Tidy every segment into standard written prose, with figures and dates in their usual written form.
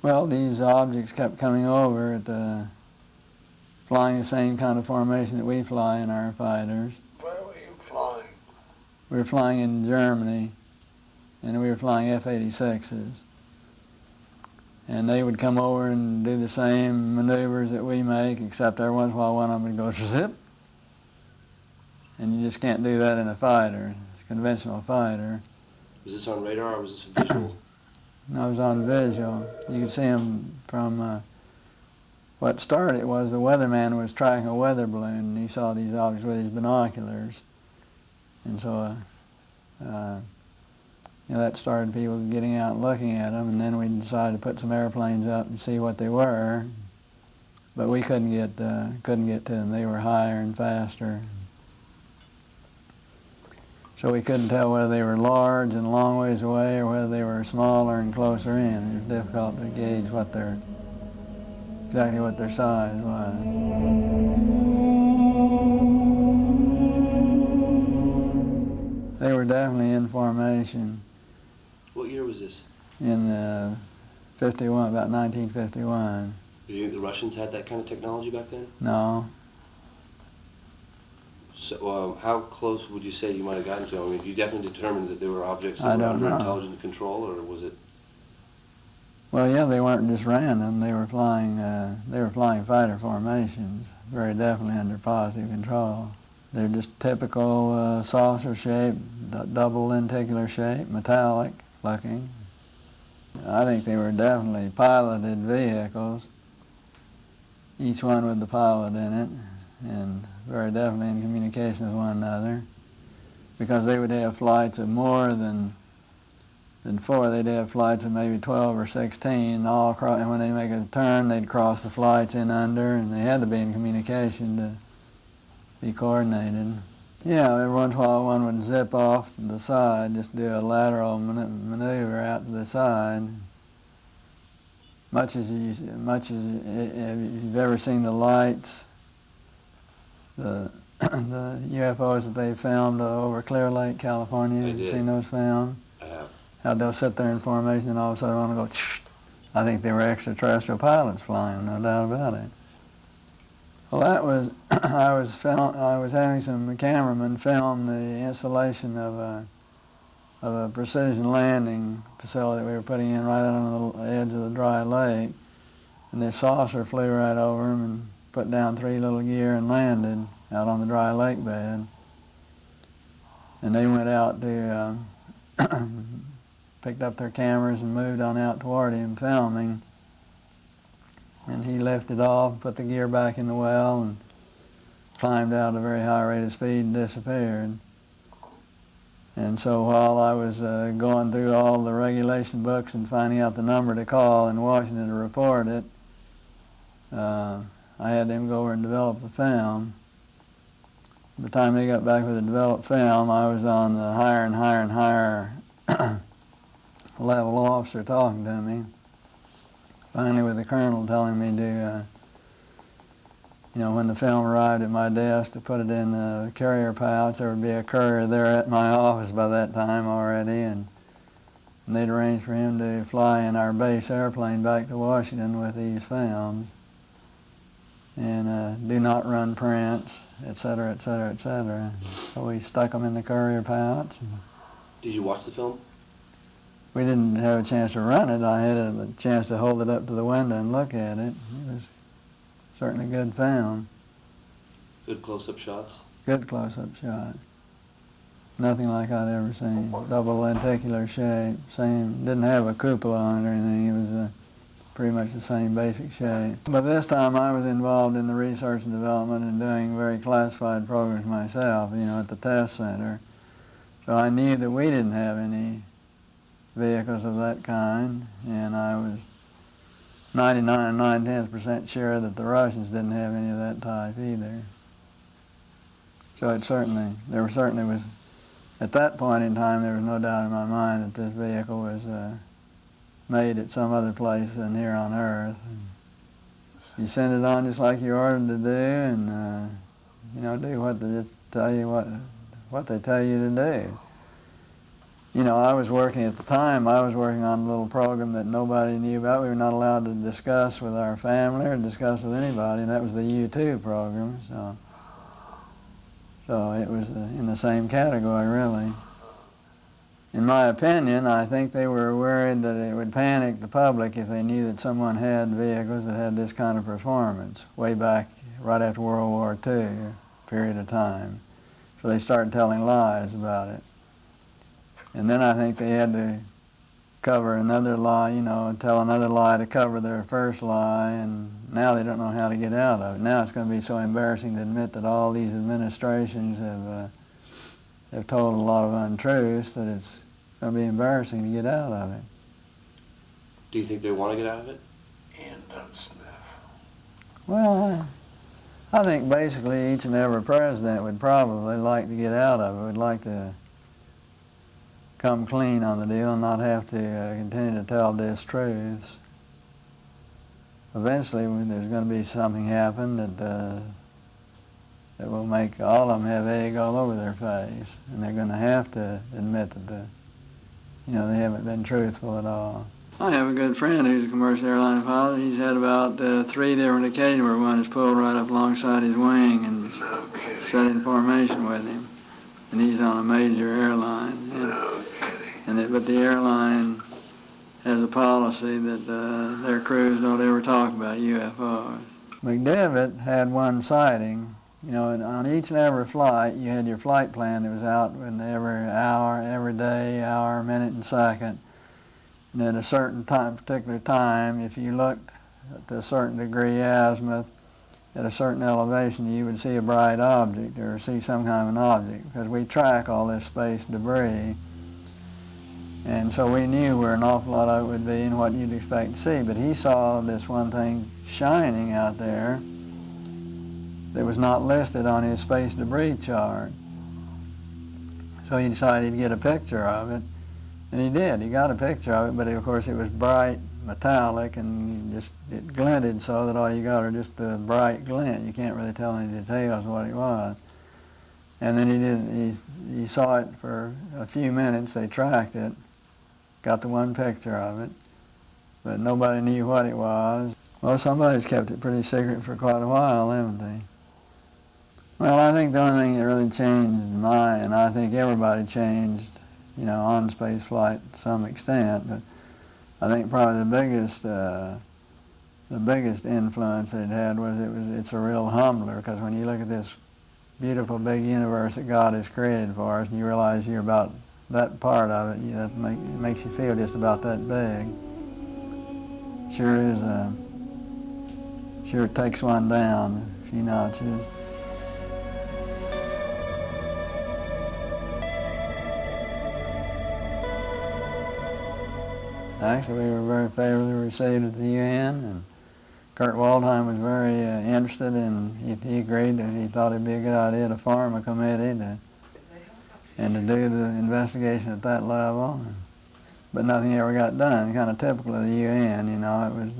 Well, these objects kept coming over flying the same kind of formation that we fly in our fighters. Where were you flying? We were flying in Germany, and we were flying F-86s. And they would come over and do the same maneuvers that we make, except every once in a while one of them would go zip. And you just can't do that in a fighter, a conventional fighter. Was this on radar or was this visual? No, it was on visual. You could see them from what started was the weatherman was tracking a weather balloon, and he saw these objects with his binoculars. And so that started people getting out and looking at them, and then we decided to put some airplanes up and see what they were. But we couldn't get to them. They were higher and faster. So we couldn't tell whether they were large and a long ways away or whether they were smaller and closer in. It was difficult to gauge exactly what their size was. They were definitely in formation. What year was this? In 51, about 1951. Do you think the Russians had that kind of technology back then? No. So how close would you say you might have gotten to them? I mean, you definitely determined that there were objects that were under intelligent control, or was it? Well, yeah, they weren't just random. They were flying fighter formations, very definitely under positive control. They're just typical saucer shape, double lenticular shape, metallic looking. I think they were definitely piloted vehicles, each one with the pilot in it, and very definitely in communication with one another, because they would have flights of more than 4. They'd have flights of maybe 12 or 16, and when they make a turn, they'd cross the flights in under, and they had to be in communication to be coordinated. Yeah, every once in a while one would zip off to the side, just do a lateral maneuver out to the side. Much as you've ever seen the lights, the UFOs that they filmed over Clear Lake, California. Have you seen those filmed? I have. How they'll sit there in formation and all of a sudden want to go, I think they were extraterrestrial pilots flying, no doubt about it. Well, that was, I was having some cameramen film the installation of a precision landing facility we were putting in right on the edge of the dry lake. And this saucer flew right over them and put down 3 little gear and landed out on the dry lake bed. And they went out to, picked up their cameras and moved on out toward him filming. And he lifted off, put the gear back in the well, and climbed out at a very high rate of speed and disappeared. And so while I was going through all the regulation books and finding out the number to call in Washington to report it, I had them go over and develop the film. By the time they got back with the developed film, I was on the higher and higher and higher level officer talking to me. Finally, with the colonel telling me to, when the film arrived at my desk, to put it in the carrier pouch. There would be a courier there at my office by that time already, and they'd arranged for him to fly in our base airplane back to Washington with these films, and do not run prints, et cetera, et cetera, et cetera. So we stuck them in the courier pouch. Did you watch the film? We didn't have a chance to run it. I had a chance to hold it up to the window and look at it. It was certainly good film. Good close-up shots? Good close-up shot. Nothing like I'd ever seen. Double lenticular shape. Same, didn't have a cupola on it or anything. It was pretty much the same basic shape. But this time I was involved in the research and development and doing very classified programs myself, at the test center. So I knew that we didn't have any vehicles of that kind, and I was 99 9/10% sure that the Russians didn't have any of that type either. So at that point in time, there was no doubt in my mind that this vehicle was made at some other place than here on Earth. And you send it on just like you're ordered to do, and do what they tell you to do. You know, I was working at the time, I was working on a little program that nobody knew about. We were not allowed to discuss with our family or discuss with anybody, and that was the U2 program. So it was in the same category, really. In my opinion, I think they were worried that it would panic the public if they knew that someone had vehicles that had this kind of performance way back right after World War II, period of time. So they started telling lies about it. And then I think they had to cover another lie, you know, tell another lie to cover their first lie, and now they don't know how to get out of it. Now it's going to be so embarrassing to admit that all these administrations have told a lot of untruths that it's going to be embarrassing to get out of it. Do you think they want to get out of it? Well, I think basically each and every president would probably like to get out of it, would like to come clean on the deal and not have to continue to tell distruths. Eventually there's going to be something happen that will make all of them have egg all over their face, and they're going to have to admit that they haven't been truthful at all. I have a good friend who's a commercial airline pilot. He's had about 3 different occasions where one is pulled right up alongside his wing and set in formation with him. And he's on a major airline. But the airline has a policy that their crews don't ever talk about UFOs. McDivitt had one sighting. You know, and on each and every flight, you had your flight plan that was out every hour, every day, hour, minute, and second. And at a certain time, particular time, if you looked to a certain degree azimuth, at a certain elevation, you would see a bright object or see some kind of an object, because we track all this space debris. And so we knew where an awful lot of it would be and what you'd expect to see. But he saw this one thing shining out there that was not listed on his space debris chart. So he decided to get a picture of it. And he did. He got a picture of it, but of course it was bright, metallic, and it glinted so that all you got are just the bright glint. You can't really tell any details what it was. And then he saw it for a few minutes. They tracked it, got the one picture of it, but nobody knew what it was. Well, somebody's kept it pretty secret for quite a while, haven't they? Well, I think the only thing that really changed and I think everybody changed, on space flight to some extent, but I think probably the biggest influence that it had was it's a real humbler, because when you look at this beautiful big universe that God has created for us, and you realize you're about that part of it, it makes you feel just about that big. Sure takes one down a few notches. Actually, we were very favorably received at the UN, and Kurt Waldheim was very interested, and he agreed that he thought it'd be a good idea to form a committee and to do the investigation at that level. But nothing ever got done. Kind of typical of the UN,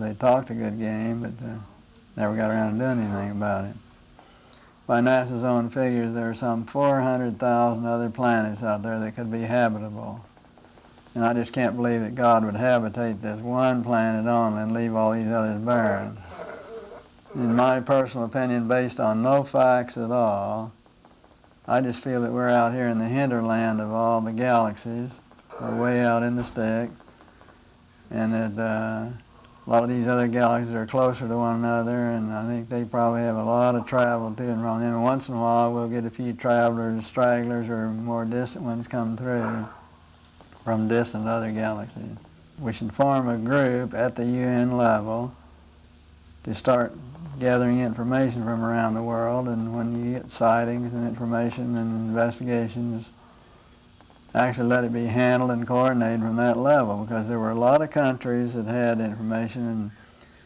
they talked a good game, but never got around to doing anything about it. By NASA's own figures, there are some 400,000 other planets out there that could be habitable. And I just can't believe that God would habitate this one planet only and leave all these others barren. In my personal opinion, based on no facts at all, I just feel that we're out here in the hinterland of all the galaxies. We're way out in the sticks, and that a lot of these other galaxies are closer to one another, and I think they probably have a lot of travel to and from them. And once in a while, we'll get a few travelers, stragglers, or more distant ones come through from distant other galaxies. We should form a group at the UN level to start gathering information from around the world, and when you get sightings and information and investigations, actually let it be handled and coordinated from that level, because there were a lot of countries that had information, and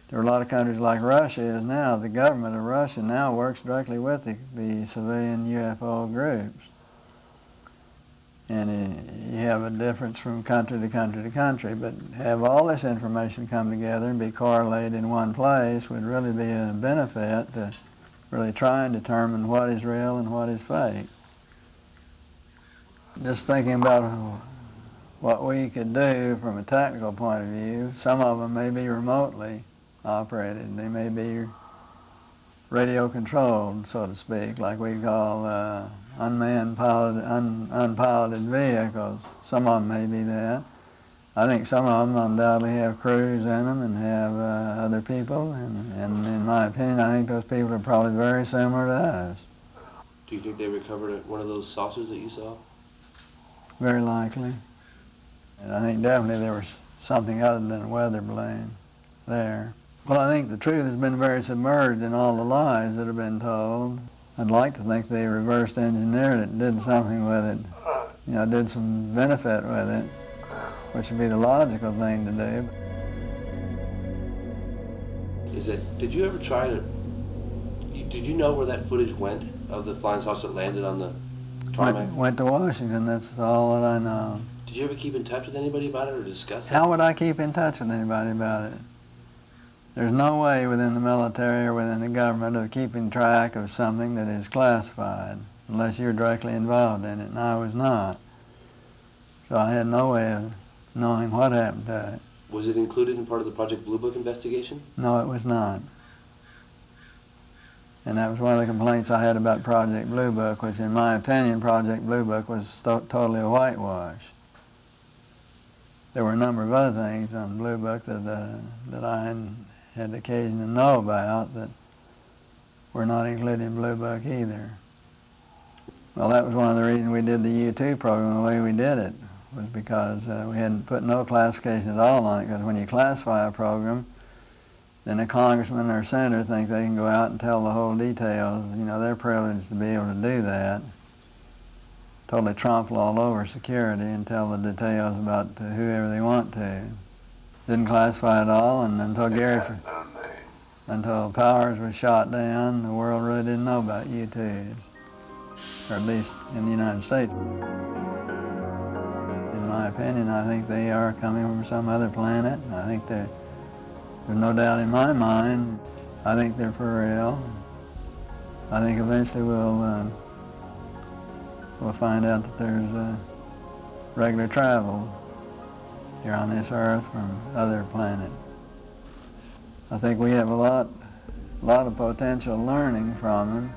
there were a lot of countries like Russia is now. The government of Russia now works directly with the civilian UFO groups. And you have a difference from country to country to country, but have all this information come together and be correlated in one place would really be a benefit to really try and determine what is real and what is fake. Just thinking about what we could do from a technical point of view, some of them may be remotely operated. They may be radio controlled, so to speak, like we call unmanned unpiloted vehicles. Some of them may be that. I think some of them undoubtedly have crews in them and have other people, and in my opinion, I think those people are probably very similar to us. Do you think they recovered one of those saucers that you saw? Very likely. And I think definitely there was something other than a weather balloon there. Well, I think the truth has been very submerged in all the lies that have been told. I'd like to think they reversed engineered it, did something with it, did some benefit with it, which would be the logical thing to do. Did you ever try to, did you know where that footage went of the flying saucer that landed on the tarmac? Went to Washington, that's all that I know. Did you ever keep in touch with anybody about it or discuss it? How would I keep in touch with anybody about it? There's no way within the military or within the government of keeping track of something that is classified unless you're directly involved in it, and I was not. So I had no way of knowing what happened to it. Was it included in part of the Project Blue Book investigation? No, it was not. And that was one of the complaints I had about Project Blue Book, which in my opinion, Project Blue Book was totally a whitewash. There were a number of other things on Blue Book that I had the occasion to know about that were not included in Blue Book either. Well, that was one of the reasons we did the U2 program the way we did it, was because we hadn't put no classification at all on it, because when you classify a program, then a congressman or a senator think they can go out and tell the whole details. They're privileged to be able to do that. Totally trample all over security and tell the details about whoever they want to. Didn't classify it all, and until Powers was shot down, the world really didn't know about U-2s, or at least in the United States. In my opinion, I think they are coming from some other planet. I think there's no doubt in my mind. I think they're for real. I think eventually we'll find out that there's regular travel here on this Earth from other planets. I think we have a lot of potential learning from them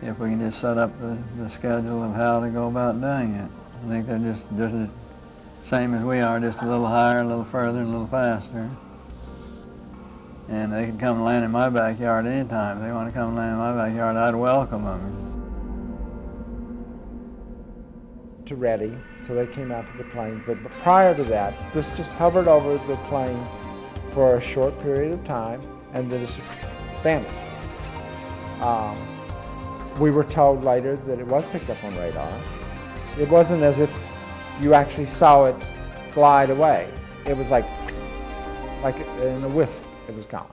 if we can just set up the schedule of how to go about doing it. I think they're just the same as we are, just a little higher, a little further, and a little faster. And they can come land in my backyard anytime. If they want to come land in my backyard, I'd welcome them. To ready, so they came out to the plane. But prior to that, this just hovered over the plane for a short period of time, and then it vanished. We were told later that it was picked up on radar. It wasn't as if you actually saw it glide away. It was like in a wisp, it was gone.